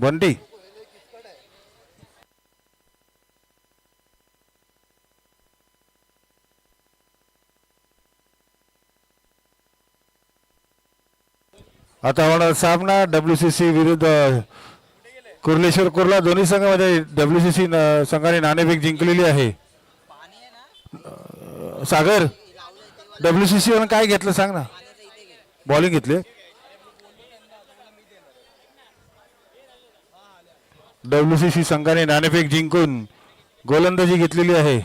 बंटी आता होणार सामना WCC विरुद्ध कुर्लेश्वर कुर्ला दोन्ही संघामध्ये WCC संघाने नाणेफेक जिंकलेली आहे. सागर WCC वरून काय घेतलं सांग ना. बॉलिंग घेतले. WCC संघाने नाणेफेक जिंकून गोलंदाजी घेतलेली आहे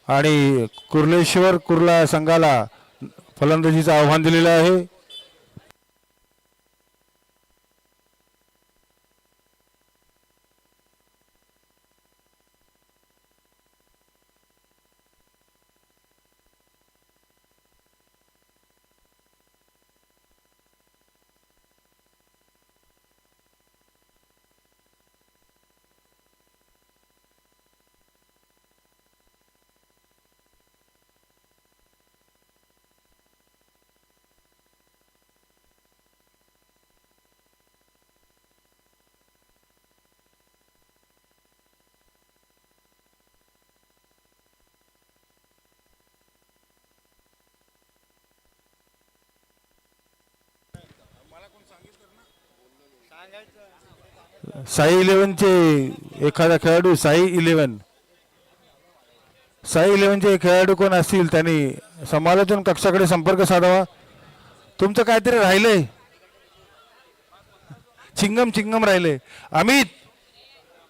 आणि कुर्लेश्वर कुर्ला संघाला फलंदाजीचं आव्हान दिलेलं आहे. साई 11चे एखादा खेळाडू साई 11चे खेळाडू कोण असतील त्यांनी समालोचन कक्षाकडे संपर्क साधावा. तुमचं काहीतरी राहिलंय. चिंगम राहिले.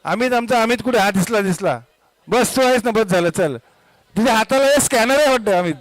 आमचा अमित कुठे? हा दिसला. बस तू आहेस ना. बस झालं. चल तुझ्या हाताला स्कॅनर आहे वाटतं अमित.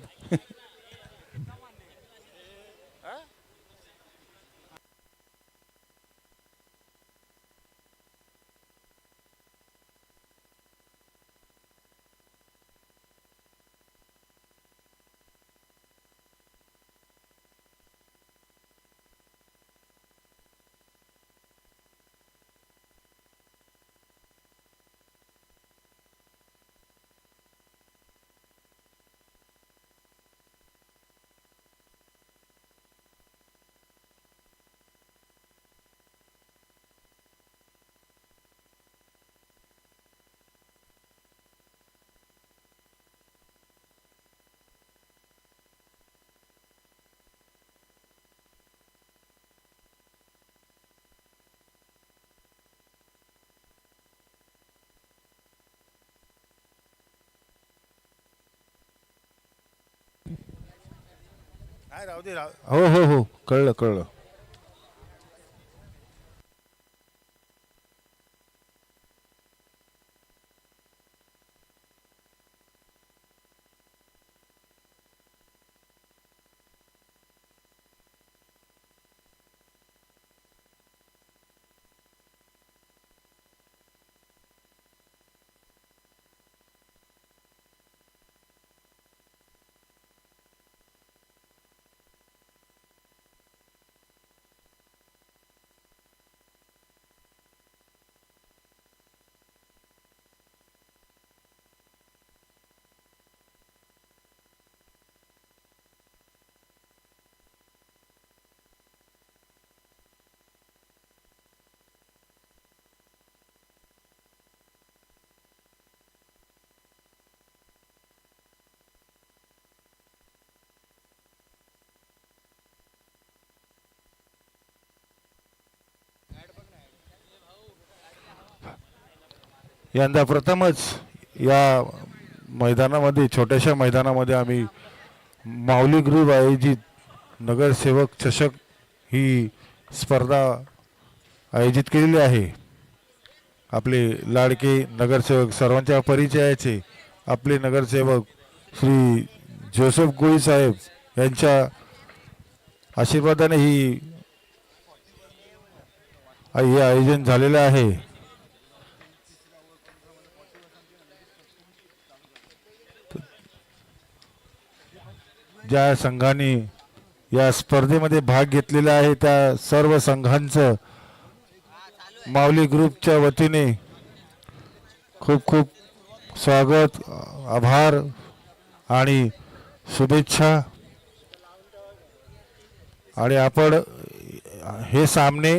राहू दे. हो कळलं. यंदा प्रथमच या मैदानामध्ये छोट्याशा मैदानामध्ये आम्ही माऊली ग्रुप आयोजित नगरसेवक चषक ही स्पर्धा आयोजित केलेली आहे. आपले लाडके नगरसेवक सर्वांच्या परिचयाचे आपले नगरसेवक श्री जोसेफ गोळी साहेब यांच्या आशीर्वादाने ही आयोजन झालेलं आहे. ज्या संघाने या स्पर्धेमध्ये भाग घेतलेला आहे त्या सर्व संघांचं माऊली ग्रुपच्या वतीने खूप खूप स्वागत, आभार आणि शुभेच्छा. आणि आपण हे सामने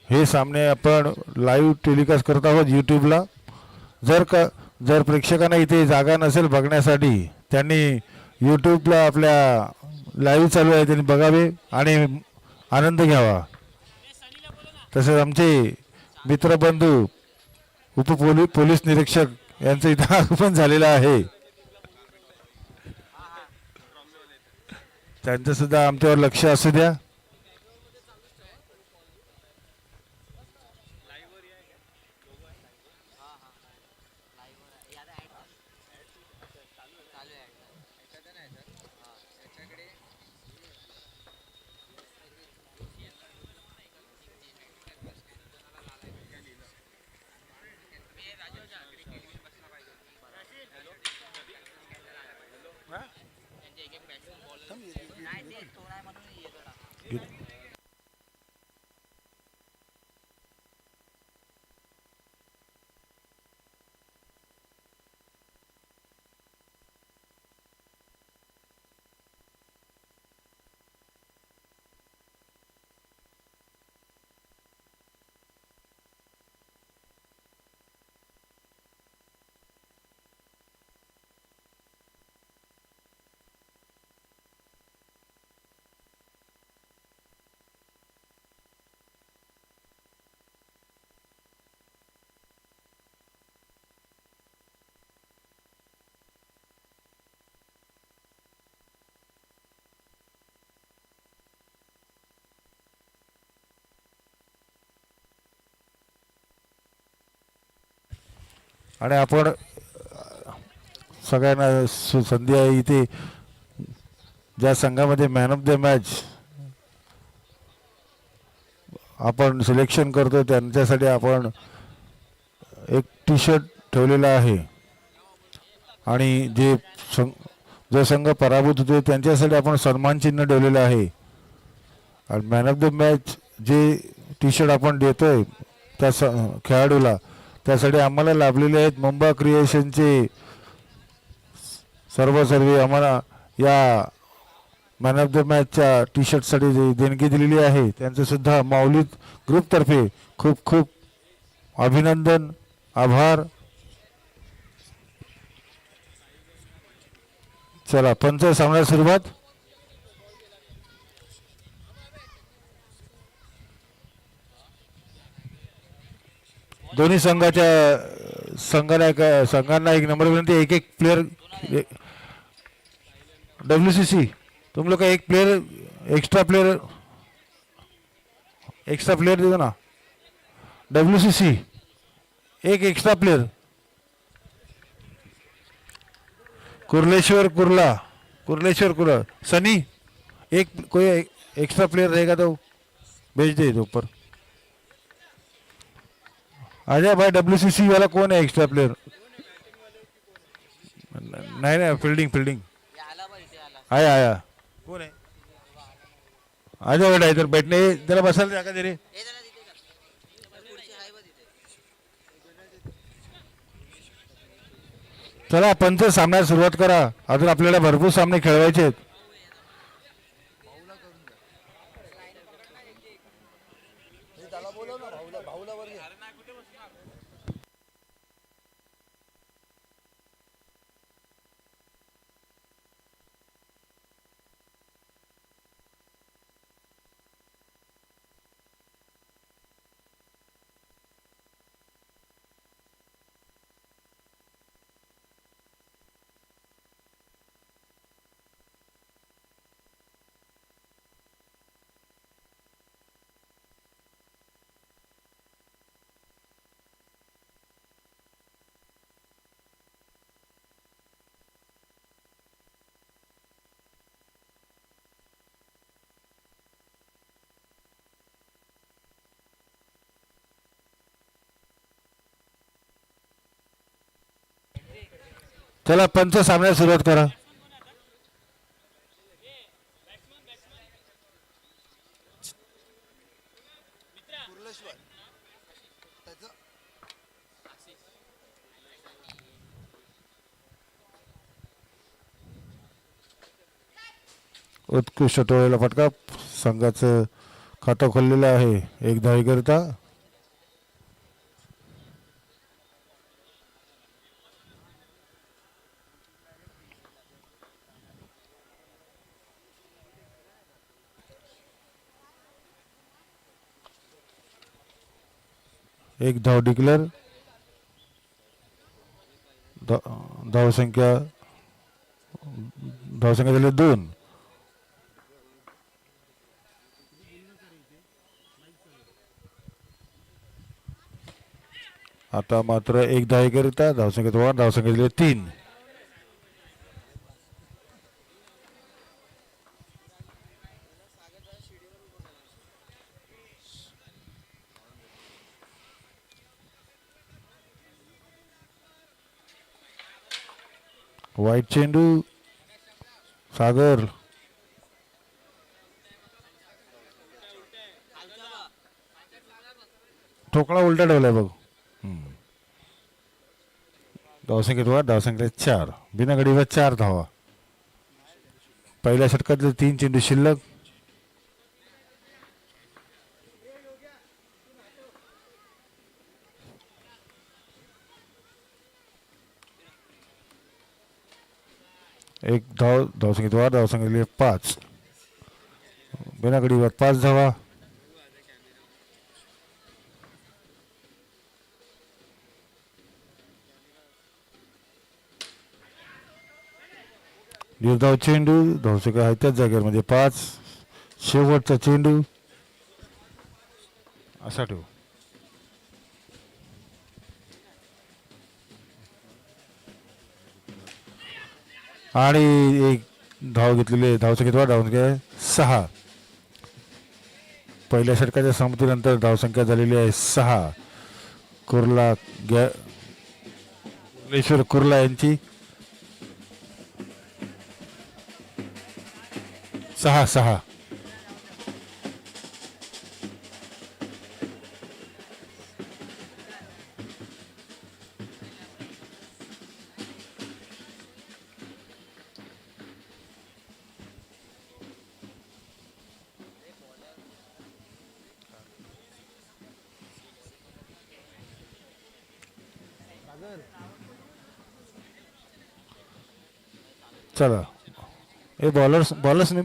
हे सामने आपण लाईव्ह टेलिकास्ट करत आहोत यूट्यूबला. जर प्रेक्षकांना इथे जागा नसेल बघण्यासाठी त्यांनी यूट्यूबला आपल्या लाईव्ह चालू आहे त्यांनी बघावे आणि आनंद घ्यावा. तसेच आमचे मित्रबंधू पोलीस निरीक्षक यांचं इथं आगमन झालेलं आहे. त्यांचं सुद्धा आमच्यावर लक्ष असू द्या. आणि आपण सगळ्यांना संधी आहे इथे ज्या संघामध्ये मॅन ऑफ द मॅच आपण सिलेक्शन करतो त्यांच्यासाठी आपण एक टी शर्ट ठेवलेला आहे. आणि जो संघ पराभूत होते त्यांच्यासाठी आपण सन्मान चिन्ह ठेवलेलं आहे. आणि मॅन ऑफ द मॅच जे टी शर्ट आपण देतोय त्या खेळाडूला त्यासाठी आम्हाला लाभलेले आहेत मुंबा क्रिएशनचे सर्व आम्हाला या मॅन ऑफ द मॅचच्या टी शर्टसाठी देणगी दिलेली आहे त्यांचं सुद्धा माऊली ग्रुपतर्फे खूप खूप अभिनंदन आभार. चला पंच सामन्याला सुरुवात. दोन्ही संघांना एक नंबर विनंती. एक एक प्लेयर WCC तुम लोग का एक प्लेयर एक्स्ट्रा प्लेयर दे दो ना. WCC एक एक्स्ट्रा प्लेयर. कुर्लेश्वर कुर्ला सनी एक कोई एक्स्ट्रा प्लेयर रहेगा तो भेज दे दो ऊपर. आजा भाई WCC वाला कौन है एक्स्ट्रा प्लेयर. नहीं फील्डिंग आया कौन है. आजा बेटा इधर बैठने जरा बसायला जागा दे रे. चला पंच सामन्याला सुरुवात करा. अजून आपल्याला भरपूर सामने खेळवायचे आहेत. चला पंच सामन्याला सुरुवात करा. उत्कृष्ट टोळीला फटका संघाचं खातं खोललेलं आहे. एक धावेकरिता. एक धाव डिक्लेअर. धावसंख्या झाली 2. आता मात्र एक धावेकरिता. धावसंख्या झाली 3. वाईट चेंडू. सागर ठोकळा उलटा ठेवलाय बघ. धावसंख्या 4. बिना गडीवर 4 धावा. पहिल्या षटकातले 3 चेंडू शिल्लक. एक धावसंख्या 5. बिना गडीवर 5 धावा. निर्धाव चेंडू. धावसंख्या आहे त्याच जागेवर म्हणजे 5. शेवटचा चेंडू असा ठेवू. आणि एक धाव घेतलेली. धावसंख्या 6. पहिल्या षटकाच्या समाप्तीनंतर धावसंख्या झालेली आहे 6. ईश्वर कुर्ला यांची 6. चला हे बॉलर्स ने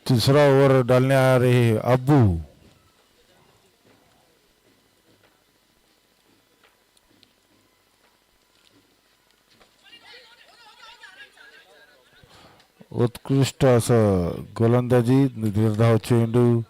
तीसरा ओवर डालने आ रहे हैं अब्बू. उत्कृष्ट असं गोलंदाजी. निर्धाव चेंडू.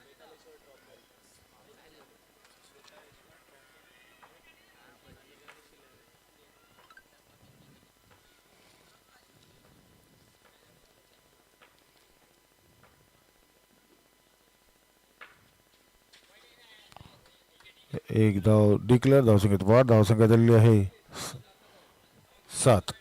एक धाव डिक्लेअर. धावसंख्या झालेली आहे 7.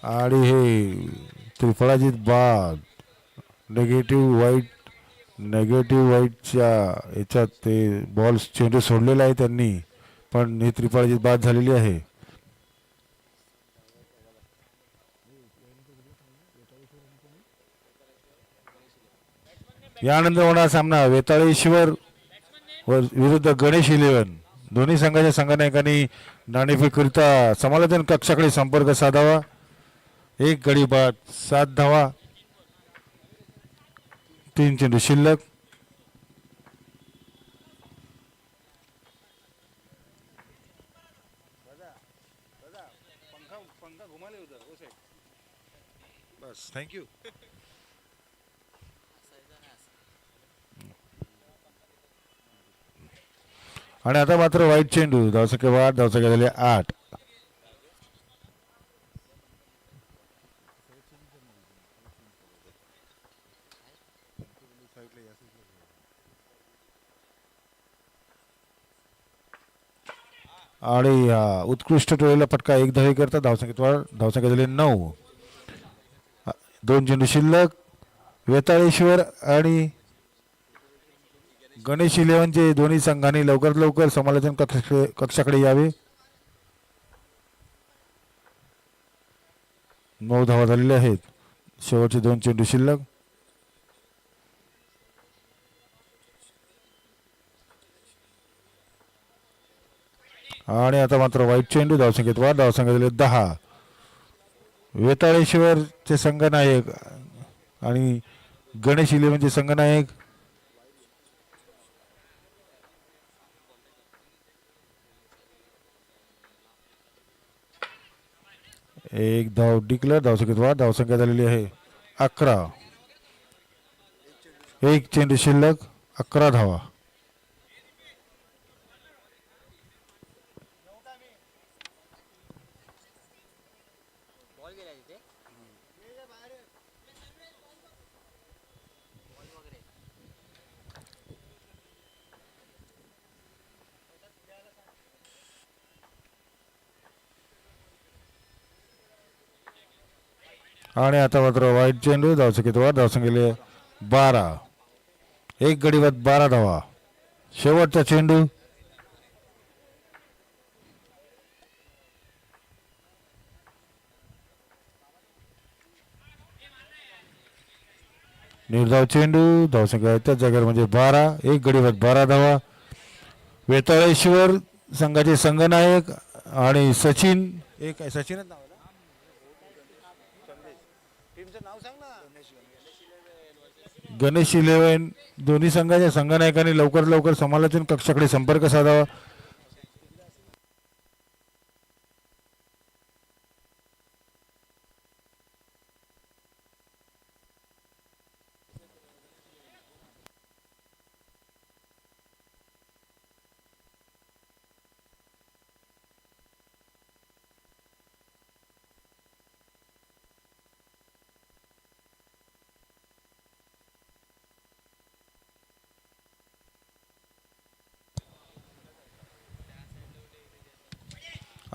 आणि हे त्रिफळाजीत बाद. नेगेटिव्ह वाईटच्या याच्यात ते बॉल चेंडू सोडलेला आहे त्यांनी. पण ही त्रिफळाजीत बाद झालेली आहे. यानंतर होणारा सामना वेताळेश्वर विरुद्ध गणेश 11. दोन्ही संघाच्या संघनायकांनी नाणेफेकरिता समालोचन कक्षाकडे संपर्क साधावा. एक गडी बाद 7 धावा. 3 चेंडू शिल्लक. बस थँक्यू. आणि आता मात्र वाईट चेंडू. धावसंख्या 8, धावसंख्या झाली 8. आणि उत्कृष्ट टोळीला फटका एक धावे करता. धावसंख्येत वाढ. धावसंख्या झाली 9. 2 चेंडू शिल्लक. वेताळेश्वर आणि गणेश इलेव्हनचे दोन्ही संघांनी लवकरात लवकर समालोचन कक्षाकडे यावे. 9 धावा झालेल्या आहेत. शेवटचे 2 चेंडू शिल्लक. आणि आता मात्र वाईट चेंडू. धावसंख्येत वाढ. धावसंख्या झाली 10. वेताळेश्वरचे संघनायक आणि गणेश इलेव्हनचे संघनायक एक धाव डिक्लेअर. धावसंख्येत वाढ. धावसंख्या झालेली आहे 11. एक चेंडू शिल्लक. 11 धावा. आणि आता मात्र वाईट चेंडू. धावसंख्येत वाढ. धावसंख्या 12. एक गडीवर 12 धावा. शेवटचा चेंडू. निर्धाव चेंडू. धावसंख्या त्याच जागेवर म्हणजे 12. एक गडीवर 12 धावा. वेताळेश्वर संघाचे संघनायक आणि सचिन. एक सचिनच नाव गणेश इलेव्हन दोन्ही संघाच्या संघनायकांनी लवकर लवकर समालोचन कक्षाकडे संपर्क साधावा.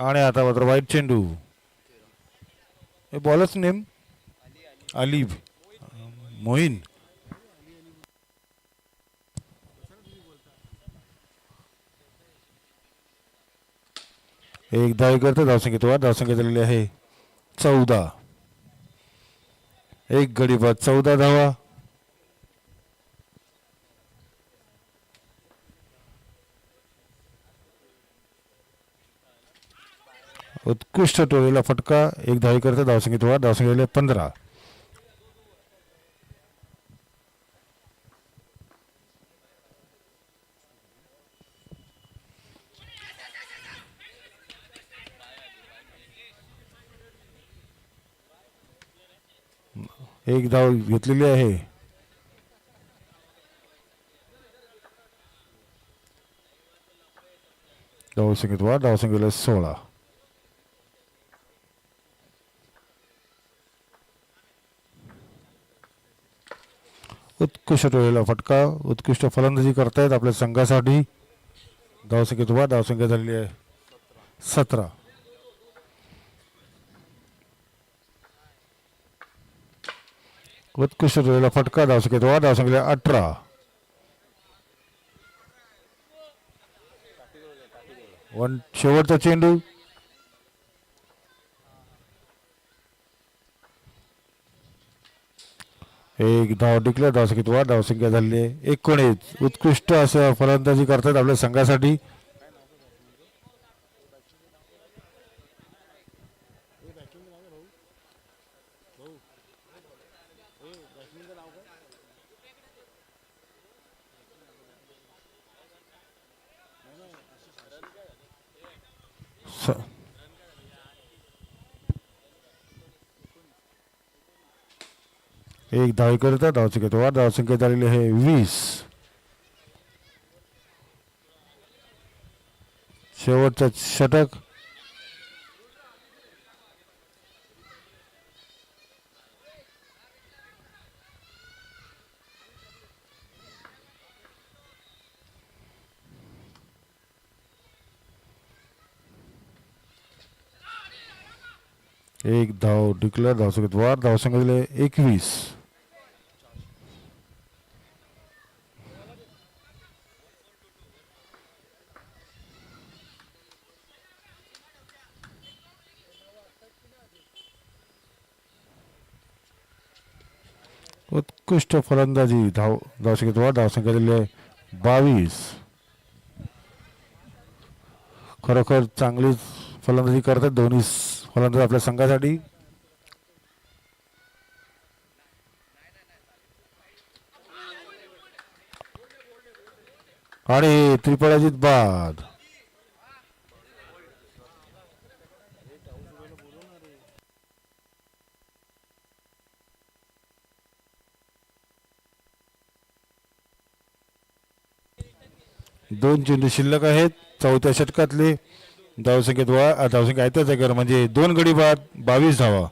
आणि आता मात्र वाईट चेंडू. हे बॉलच नेम अली मोईन. एक धाव करतो. धावसंख्येत वाढ. धावसंख्या झालेली आहे 14. एक गडी बाद 14 धावा. उत्कृष्ट टोळीला फटका. एक धावी करता. धावसंख्येत वाढ. धावसंख्या 15. एक धाव घेतलेली आहे. धावसंख्येत वाढ. धावसंख्या 16. उत्कृष्ट टोळीला फटका. उत्कृष्ट फलंदाजी करतायत आपल्या संघासाठी. धावसंख्येत वाढ. धावसंख्या झालेली आहे 17. उत्कृष्ट टोळीला फटका. धावसंख्येत वाढ. धावसंख्या 18. शेवटचा चेंडू. एक धाव डिक्लेअर. धावसंख्येत वाढ. धावसंख्या झाली आहे 19. उत्कृष्ट असं फलंदाजी करतात आपल्या संघासाठी. एक धावेकरिता धावसंख्येत वाढ. धावसंख्या झालेली आहे 20. शेवटचा षटक. एक धाव डिक्लेअर. धावसंख्येत वाढ. धावसंख्या झाली 21. उत्कृष्ट फलंदाजी. धावसंख्येत वाढ. धावसंख्या झालेली आहे 22. खरोखर चांगलीच फलंदाजी करतात दोन्ही फलंदाज आपल्या संघासाठी. आणि त्रिफळाजीत बाद. दोन चेंडू शिल्लक आहेत चौथ्या षटकातले. धावसंख्या आयत्या जागेवर म्हणजे 2 गडी बाद 22 धावा.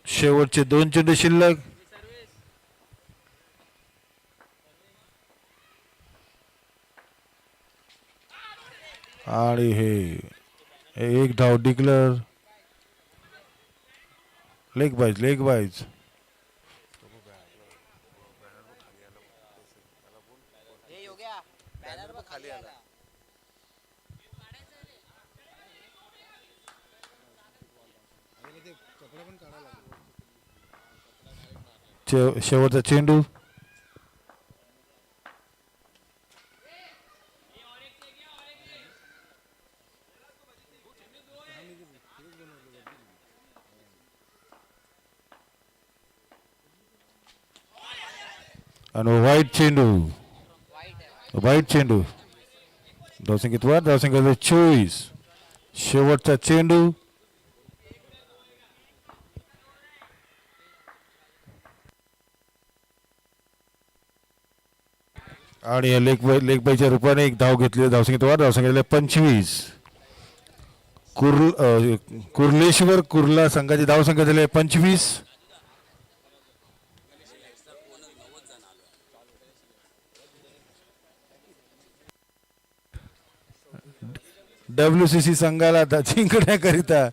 शेवटचे 2 चेंडू शिल्लक. आणि हे एक धाव डिक्लेअर. लेग बाईज. शेवटचा चेंडू. आणि वाईट चेंडू. धावसंख्येत वाढ. धावसंख्या 24. शेवटचा चेंडू. आणि लेग बाईच्या रूपाने एक धाव घेतली. धावसंख्येत वाढ. धावसंख्या 25. कुर्लेश्वर कुर्ला संघाची धावसंख्या झाली 25. WCC संघाला जिंकण्याकरिता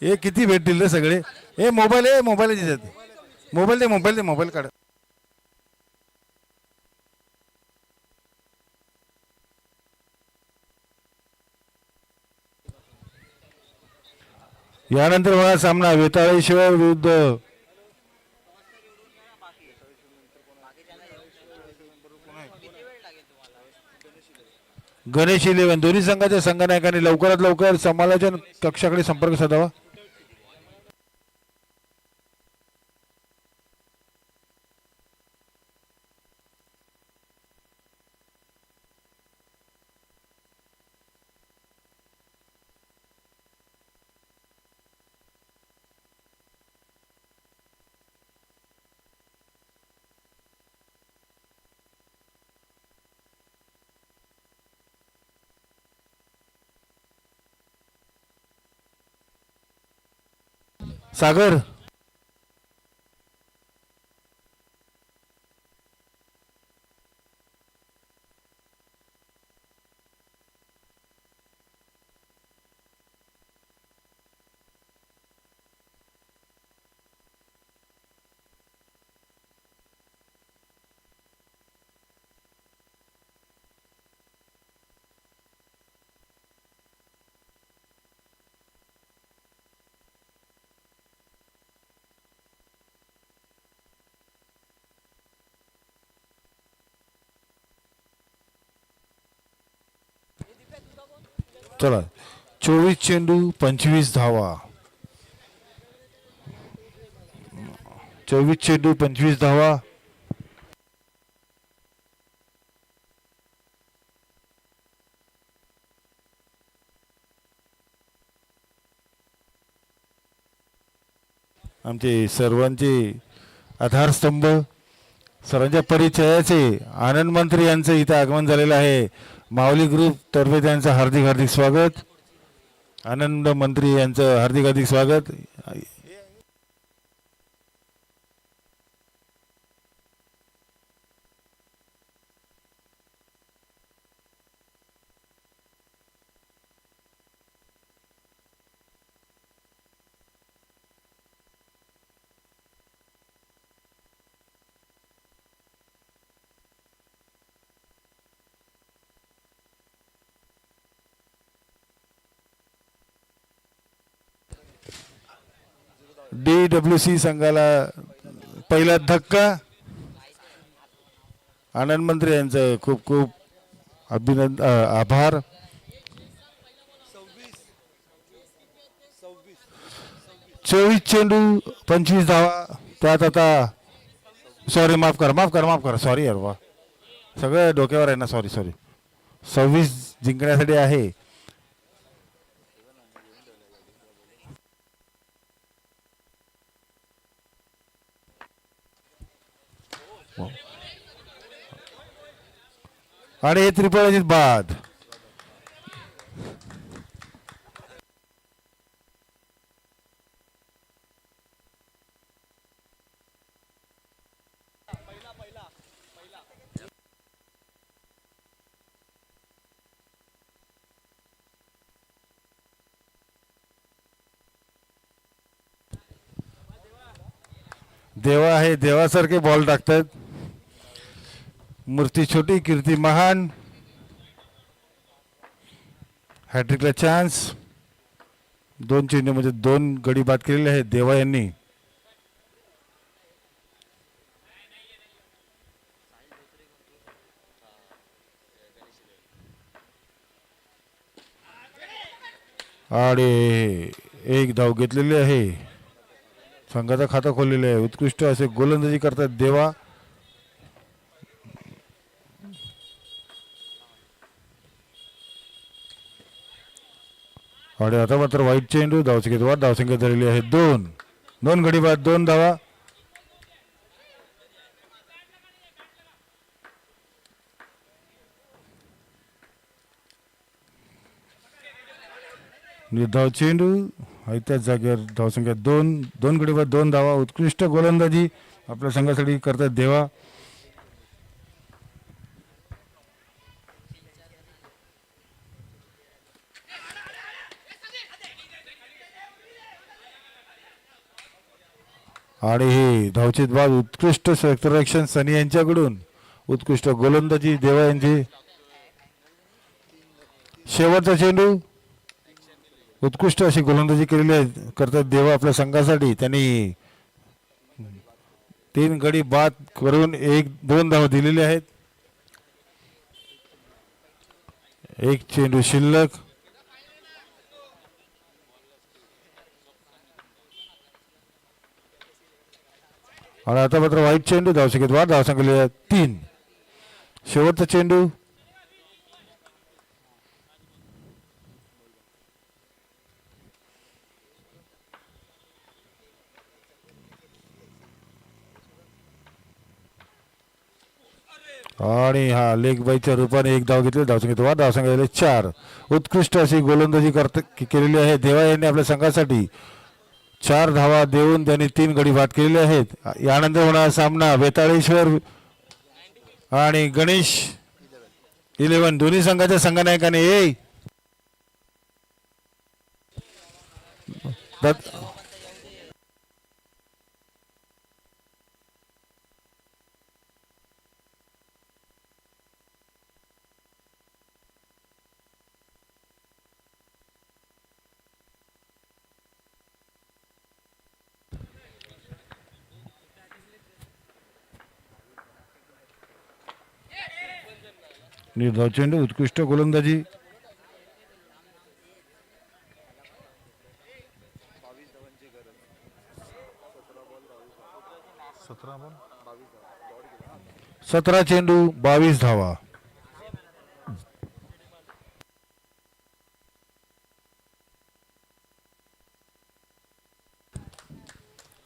हे किती भेटतील रे सगळे. हे मोबाईल काढ. यानंतर मला सामना वेताळेश्वर विरुद्ध गणेश 11. दोन्ही संघाच्या संघनायकांनी लवकरात लवकर समालोचन कक्षाकडे संपर्क साधावा. सागर चला 24 चेंडू 25 धावा. 24 चेंडू 25 धावा. आमचे सर्वांचे आधारस्तंभ सर्वांच्या परिचयाचे आनंद मंत्री यांचं इथे आगमन झालेलं आहे. माऊली ग्रुप तर्फे त्यांचं हार्दिक हार्दिक स्वागत. आनंद मंत्री यांचं हार्दिक हार्दिक स्वागत. DWC संघाला पहिला धक्का. आनंद मंत्री यांचं खूप खूप आभार. 24 चेंडू 25 धावा. त्यात आता सॉरी माफ करा सॉरी यार वा सगळं डोक्यावर आहे ना. सॉरी 26 जिंकण्यासाठी आहे. आणि हे त्रिफळाची बाद. देवा आहे, देवासारखे बॉल टाकतात. मूर्ती छोटी कीर्ती महान. हॅट्रिकला चान्स. 2 चेंडू म्हणजे 2 गडी बाद केलेले आहेत देवा यांनी. आणि 1 धाव घेतलेली आहे. संघाचा खाता खोललेला आहे. उत्कृष्ट असे गोलंदाजी करतात देवा. आणि आता मात्र वाईट चेंडू. धावसंख्या झालेली आहे 2 गडी बाद 2 धावा. निर्धाव चेंडू आहे त्याच जागेवर. धावसंख्या 2 गडी बाद 2 धावा. उत्कृष्ट गोलंदाजी आपल्या संघासाठी करतात देवा. आणि हे धावचित बाद. उत्कृष्ट क्षेत्ररक्षण सनी यांच्याकडून. उत्कृष्ट गोलंदाजी देवा यांची. शेवटचा चेंडू. उत्कृष्ट अशी गोलंदाजी केलेली आहे करतात देवा आपल्या संघासाठी. त्यांनी 3 गडी बाद करून 1-2 धावा दिलेले आहेत. 1 चेंडू शिल्लक. आणि आता मात्र वाईट चेंडू. धावसंख्येत वाढ. धावसंख्या 3. शेवटचा चेंडू. आणि हा लेग बाईच्या रूपाने 1 धाव घेतली. धावसंख्येत वाढ. धावसंख्या 4. उत्कृष्ट अशी गोलंदाजी केलेली आहे देवा यांनी आपल्या संघासाठी. 4 धावा देऊन त्यांनी 3 गडी बाद केलेले आहेत. यानंतर होणारा सामना वेताळेश्वर आणि गणेश 11 दोन्ही संघाच्या संघनायकाने निर्धाव चेंडू. उत्कृष्ट गोलंदाजी. 17 चेंडू 22 धावा.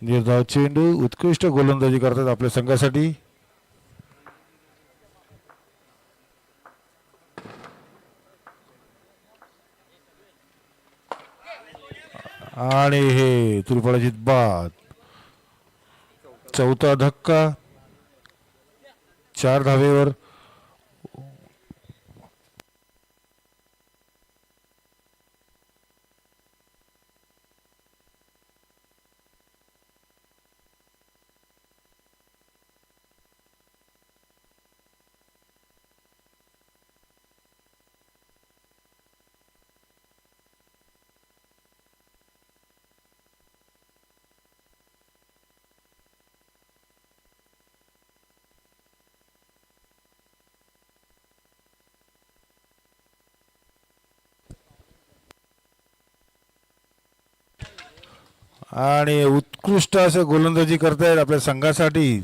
निर्धाव चेंडू उत्कृष्ट गोलंदाजी करतात आपल्या संघासाठी. आणि हे त्रिफळाची बाद. चौथा धक्का 4 धावेवर. आणि उत्कृष्ट असं गोलंदाजी करतायत आपल्या संघासाठी.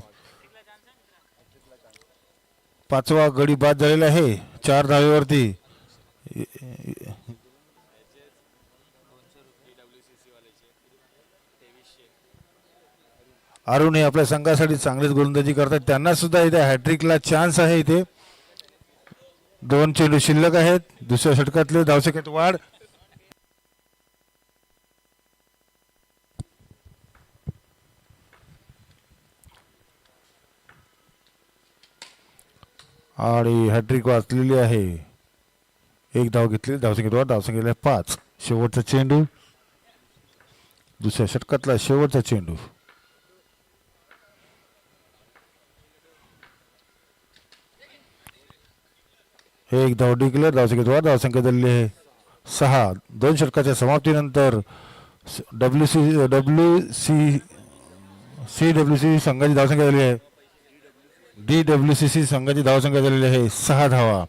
5वा गडी बाद झालेला आहे 4 धावेवरती. अरुण हे आपल्या संघासाठी चांगलेच गोलंदाजी करतात. त्यांना सुद्धा इथे हॅट्रिकला चान्स आहे. इथे 2 चेंडू शिल्लक आहेत. दुसऱ्या षटकातले धावसंख्येत वाढ. आणि हॅट्रिक वाचलेली आहे. 1 धाव घेतली. धावसंख्येत वाढ. धावसंख्येला 5. शेवटचा चेंडू. दुसऱ्या षटकातला शेवटचा चेंडू. हे 1 धाव डिक्लेअर. धावसंख्येत वाढ. धावसंख्या झालेली आहे 6. 2 षटकाच्या समाप्तीनंतर डब्ल्यूसी संघाची धावसंख्या झाली आहे. DWCC संघाची धावसंख्या झालेली आहे 6 धावा.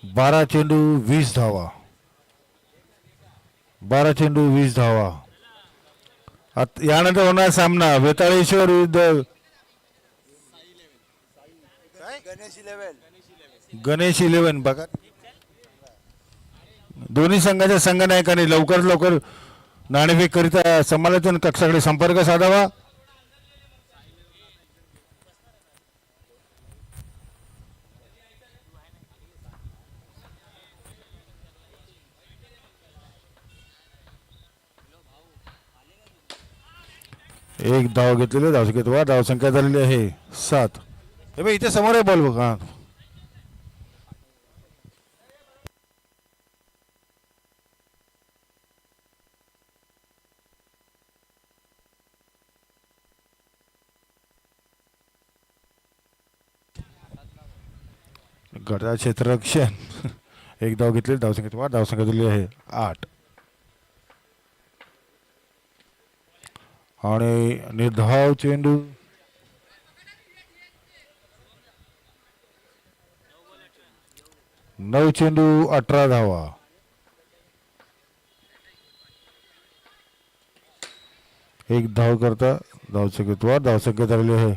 बारा चेंडू 20 धावा. 12 चेंडू 20 धावा. यानंतर होणार सामना वेताळेश्वर विरुद्ध गणेश 11. बघा दोन्ही संघाच्या संघनायकांनी लवकर नाणेफेक करिता समालोचन कक्षाकडे संपर्क साधावा. एक धाव घेतलेली. धावसंख्येत वाढ. धावसंख्या झालेली आहे 7. हे बघ इथे समोर आहे बॉल बघा. गटा क्षेत्ररक्षण. 1 धाव घेतली. धावसंख्येत वाढ. धावसंख्या झालेली आहे 8. आणि निर्धाव चेंडू. 9 चेंडू 18 धावा. 1 धाव करता. धावसंख्येत वाढ. धावसंख्या झालेली आहे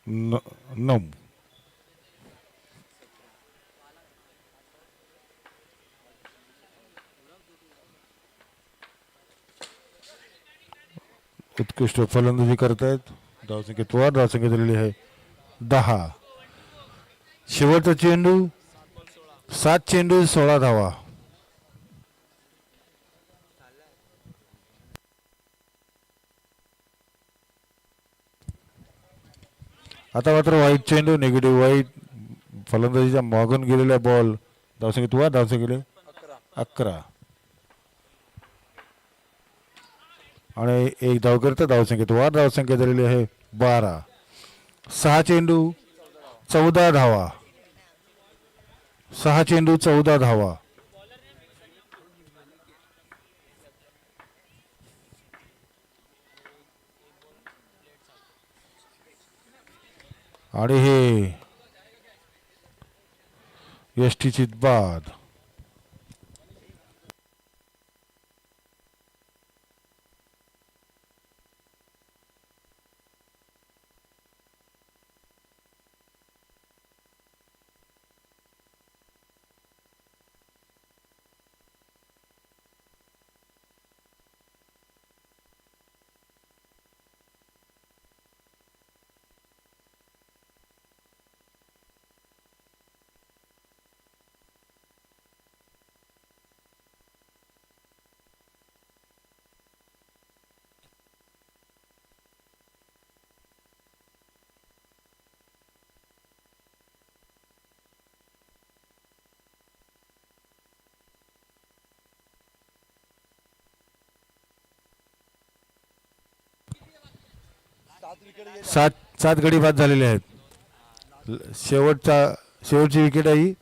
9. उत्कृष्ट फलंदाजी करतायत. धावसंख्येत वाढ. धावसंख्या झालेली आहे 10. शेवटचा चेंडू. 7 चेंडू 16 धावा. आता मात्र वाईट चेंडू. निगेटिव्ह वाईट. फलंदाजीच्या मागून गेलेला बॉल. धावसंख्येत वाढ. धावसंख्या 11. आणि 1 धाव करता. धावसंख्येत वाढ. धावसंख्या झालेली आहे 12. 6 चेंडू 14 धावा. 6 चेंडू 14 धावा. आणि हे यष्टीची बाद. सात गडी बाद झालेले आहेत. शेवटची विकेट आहे ही.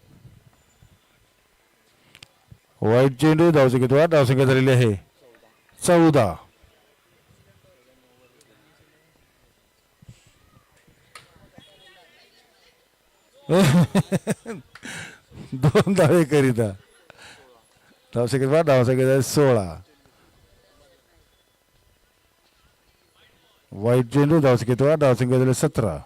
वाईट चेंडू, धावसंख्येत धावसंख्या झालेली आहे 14. दोन धावे करीता. धावसंख्येत 16. वाईट चेंडू, धावसंख्येत धावसंख्या झाली 17.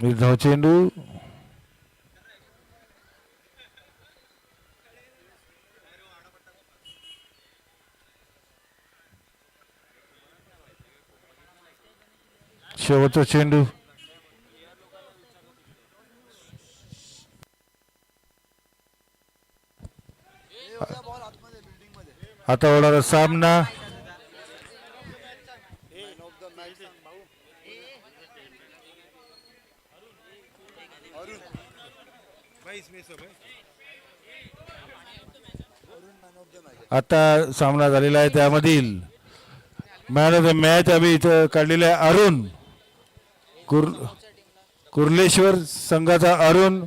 निर्धाव चेंडू, शेवटचा चेंडू. आता होणारा सामना झालेला आहे. त्यामधील मॅन ऑफ द मॅच आम्ही इथं काढलेला आहे अरुण कुर्लेश्वर संघाचा. अरुण